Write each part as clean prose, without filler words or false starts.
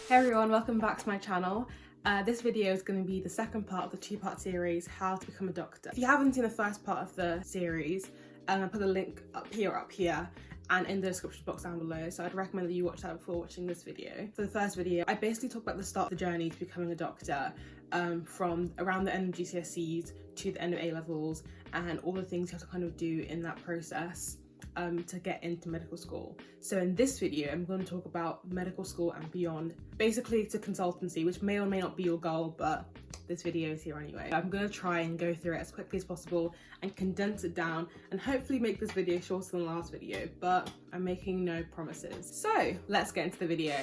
Hey everyone, welcome back to my channel. This video is going to be the second part of the two-part series, How to Become a Doctor. If you haven't seen the first part of the series, I'll put a link up here, and in the description box down below, so I'd recommend that you watch that before watching this video. For the first video, I basically talk about the start of the journey to becoming a doctor, from around the end of GCSEs to the end of A-levels, and all the things you have to kind of do in that process to get into medical school. So in this video, I'm going to talk about medical school and beyond. Basically, it's a consultancy, which may or may not be your goal, but this video is here anyway. I'm going to try and go through it as quickly as possible and condense it down and hopefully make this video shorter than the last video, but I'm making no promises. So let's get into the video.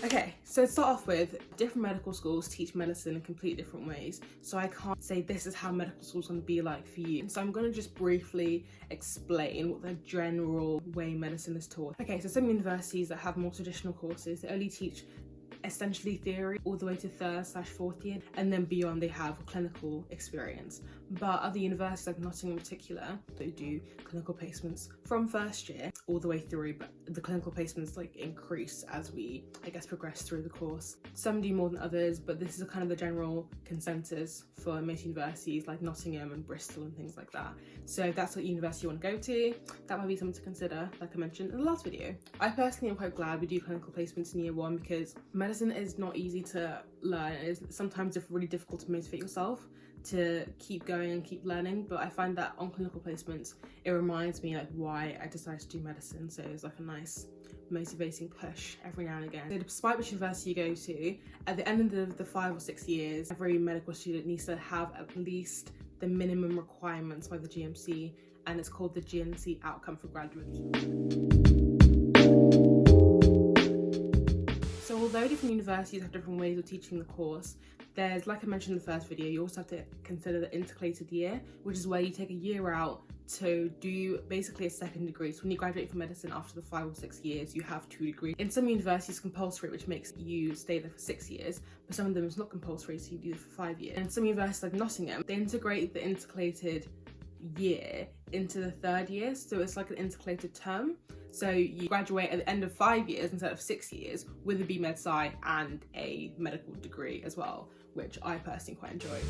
Okay, so to start off with, different medical schools teach medicine in completely different ways, so I can't say this is how medical school is going to be like for you. So I'm going to just briefly explain what the general way medicine is taught. Okay, so some universities that have more traditional courses, they only teach essentially theory all the way to 3rd/4th year, and then beyond they have clinical experience. But other universities like Nottingham in particular, they do clinical placements from first year all the way through, but the clinical placements like increase as we, I guess, progress through the course. Some do more than others, but this is kind of the general consensus for most universities like Nottingham and Bristol and things like that. So if that's what university you want to go to, that might be something to consider, like I mentioned in the last video. I personally am quite glad we do clinical placements in year 1 because medicine is not easy to learn. It's sometimes really difficult to motivate yourself to keep going and keep learning, but I find that on clinical placements it reminds me like why I decided to do medicine, so it's like a nice motivating push every now and again. So despite which university you go to, at the end of the 5 or 6 years, every medical student needs to have at least the minimum requirements by the GMC, and it's called the GNC outcome for graduates. So although different universities have different ways of teaching the course, there's, like I mentioned in the first video, you also have to consider the intercalated year, which is where you take a year out to do basically a second degree. So when you graduate from medicine after the 5 or 6 years, you have 2 degrees. In some universities it's compulsory, which makes you stay there for 6 years, but some of them it's not compulsory, so you do it for 5 years. And some universities like Nottingham, they integrate the intercalated year into the 3rd year, so it's like an intercalated term. So you graduate at the end of 5 years instead of 6 years with a BMed Sci and a medical degree as well, which I personally quite enjoy.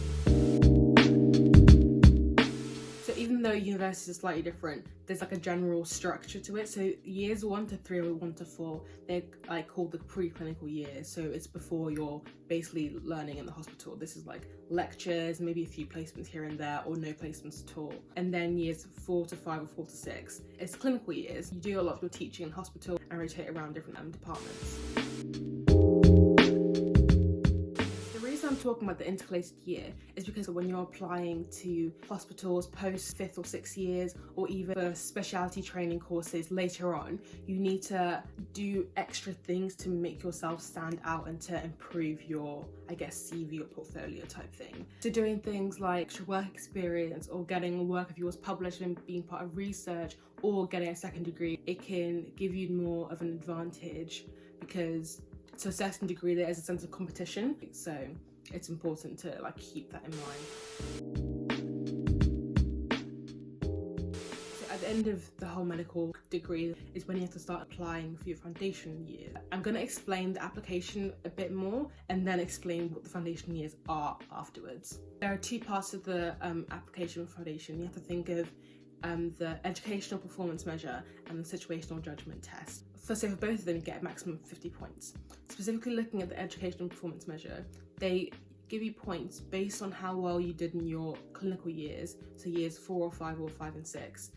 So even though universities are slightly different, there's like a general structure to it. So years 1 to 3 or 1 to 4, they're like called the preclinical years. So it's before you're basically learning in the hospital. This is like lectures, maybe a few placements here and there, or no placements at all. And then years 4 to 5 or 4 to 6, it's clinical years. You do a lot of your teaching in hospital and rotate around different departments. I'm talking about the intercalated year is because when you're applying to hospitals post 5th or 6th years, or even for specialty training courses later on, you need to do extra things to make yourself stand out and to improve your, I guess, CV or portfolio type thing. So doing things like extra work experience, or getting work of yours published and being part of research, or getting a second degree, it can give you more of an advantage because to a certain degree there is a sense of competition. So it's important to like keep that in mind. So at the end of the whole medical degree is when you have to start applying for your foundation year. I'm going to explain the application a bit more and then explain what the foundation years are afterwards. There are 2 parts of the application for foundation. You have to think of the educational performance measure and the situational judgment test. So for both of them you get a maximum of 50 points. Specifically looking at the educational performance measure, they give you points based on how well you did in your clinical years, so years 4 or 5 or 5 and 6,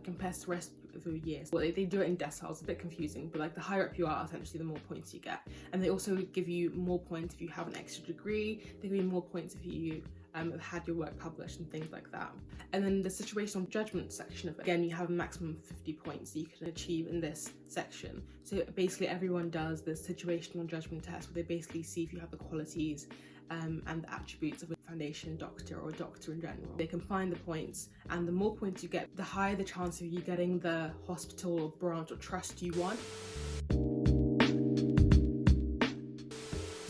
compared to the rest of your years. Well, they do it in deciles, a bit confusing, but like the higher up you are, essentially the more points you get. And they also give you more points if you have an extra degree. They give you more points if you have had your work published and things like that. And then the situational judgment section of it, again, you have a maximum of 50 points that you can achieve in this section. So basically everyone does the situational judgment test, where they basically see if you have the qualities and the attributes of a foundation doctor or a doctor in general. They combine the points, and the more points you get, the higher the chance of you getting the hospital or branch or trust you want.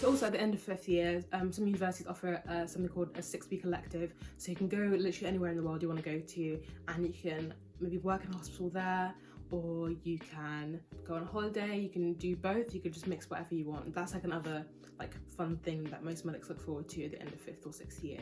So also at the end of 5th year, some universities offer something called a 6-week elective. So you can go literally anywhere in the world you want to go to, and you can maybe work in a hospital there, or you can go on holiday. You can do both. You can just mix whatever you want. That's like another like fun thing that most medics look forward to at the end of 5th or 6th year.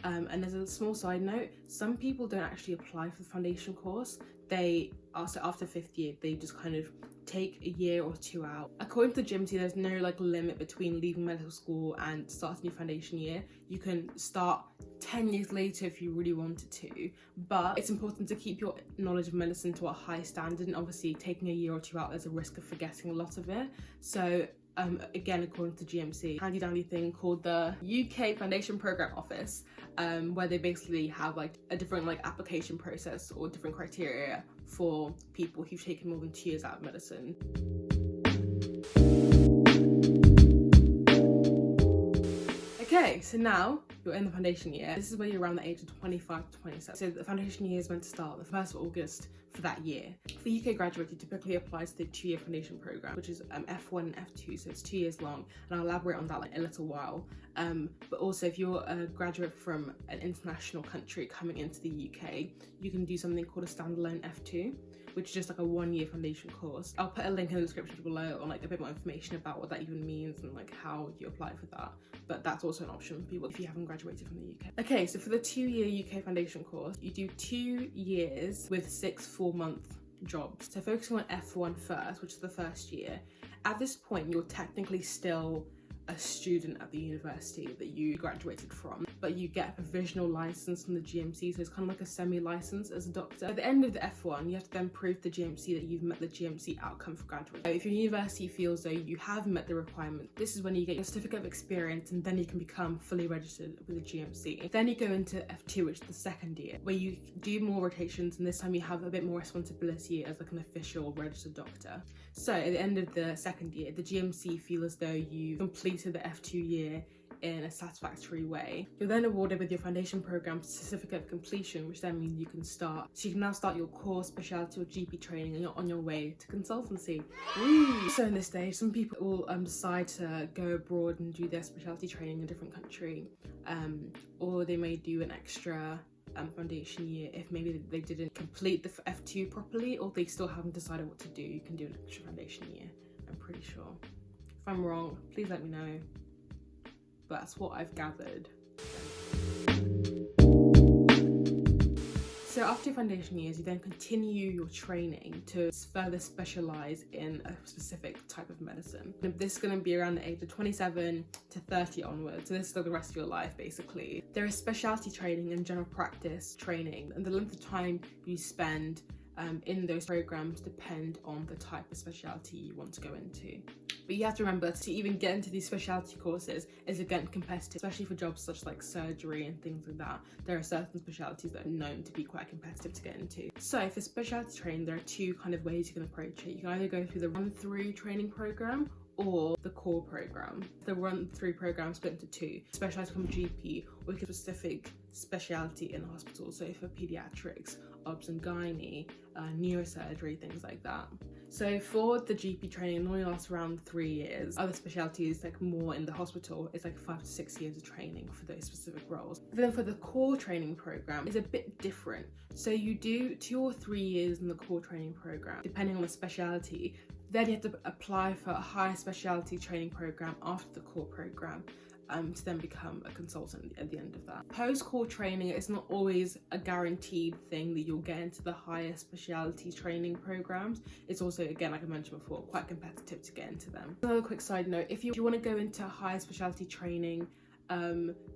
And as a small side note, some people don't actually apply for the foundation course. They also, after 5th year, they just kind of take a year or 2 out. According to the GMC, there's no like limit between leaving medical school and starting your foundation year. You can start 10 years later if you really wanted to, but it's important to keep your knowledge of medicine to a high standard, and obviously taking a year or 2 out, there's a risk of forgetting a lot of it. So again, according to GMC, handy dandy thing called the UK Foundation Programme Office, where they basically have like a different like application process or different criteria for people who've taken more than 2 years out of medicine. Okay, so now you're in the foundation year. This is when you're around the age of 25 to 27. So the foundation year is meant to start the 1st of August for that year. For UK graduates, you typically apply to the 2-year foundation programme, which is F1 and F2, so it's 2 years long, and I'll elaborate on that like a little while. But also if you're a graduate from an international country coming into the UK, you can do something called a standalone F2, which is just like a 1-year foundation course. I'll put a link in the description below on like a bit more information about what that even means and like how you apply for that. But that's also an option for people if you haven't graduated from the UK. Okay, so for the 2-year UK foundation course, you do 2 years with 6 4-month jobs. So focusing on F1 first, which is the first year, at this point you're technically still a student at the university that you graduated from, but you get a provisional license from the GMC, so it's kind of like a semi-license as a doctor. At the end of the F1, you have to then prove to the GMC that you've met the GMC outcome for graduate. So if your university feels though you have met the requirement, this is when you get your certificate of experience, and then you can become fully registered with the GMC. Then you go into F2, which is the 2nd year, where you do more rotations, and this time you have a bit more responsibility as like an official registered doctor. So at the end of the 2nd year, the GMC feel as though you completed the F2 year in a satisfactory way. You're then awarded with your foundation programme certificate of completion, which then means you can start. So you can now start your core specialty or GP training, and you're on your way to consultancy. Woo! So in this stage, some people will decide to go abroad and do their specialty training in a different country, or they may do an extra foundation year if maybe they didn't complete the F2 properly, or they still haven't decided what to do. You can do an extra foundation year, I'm pretty sure. If I'm wrong, please let me know. But that's what I've gathered. So after your foundation years, you then continue your training to further specialise in a specific type of medicine. This is going to be around the age of 27 to 30 onwards, so this is for the rest of your life basically. There is specialty training and general practice training, and the length of time you spend in those programs depend on the type of specialty you want to go into. But you have to remember, to even get into these specialty courses is again competitive, especially for jobs such like surgery and things like that. There are certain specialties that are known to be quite competitive to get into. So for specialty training, there are 2 kind of ways you can approach it. You can either go through the run-through training program or the core program. The run-through program split into 2: specialised from GP, or a specific specialty in the hospital. So for paediatrics, obs and gynae, neurosurgery, things like that. So for the GP training, it normally lasts around 3 years. Other specialties, like more in the hospital, it's like 5 to 6 years of training for those specific roles. Then for the core training program, it's a bit different. So you do 2 or 3 years in the core training program, depending on the specialty. Then you have to apply for a higher specialty training program after the core program, to then become a consultant at the end of that. Post-core training is not always a guaranteed thing that you'll get into the higher specialty training programs. It's also, again, like I mentioned before, quite competitive to get into them. Another quick side note, if you want to go into higher specialty training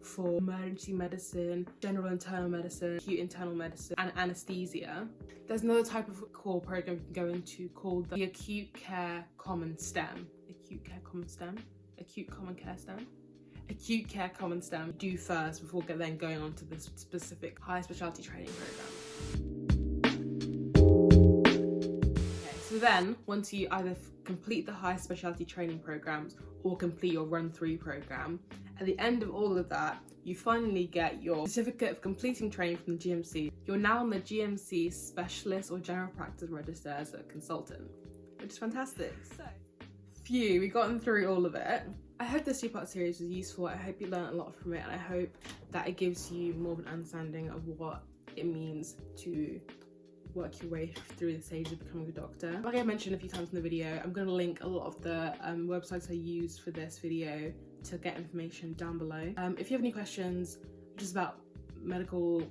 for emergency medicine, general internal medicine, acute internal medicine, and anaesthesia, there's another type of core program you can go into called the Acute Care Common STEM. Acute Care Common STEM? Acute Common Care STEM? Acute Care Common STEM do first before then going on to this specific high specialty training program. Okay, so then once you either complete the high specialty training programs or complete your run-through program, at the end of all of that, you finally get your certificate of completing training from the GMC. You're now on the GMC Specialist or General Practice Register as a consultant, which is fantastic. So, phew, we've gotten through all of it. I hope this 2-part series was useful. I hope you learned a lot from it, and I hope that it gives you more of an understanding of what it means to work your way through the stage of becoming a doctor. Like I mentioned a few times in the video, I'm going to link a lot of the websites I used for this video to get information down below. If you have any questions just about medical,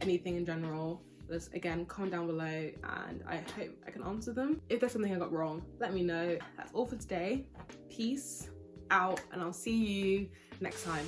anything in general, just again comment down below and I hope I can answer them. If there's something I got wrong, let me know. That's all for today. Peace out, and I'll see you next time.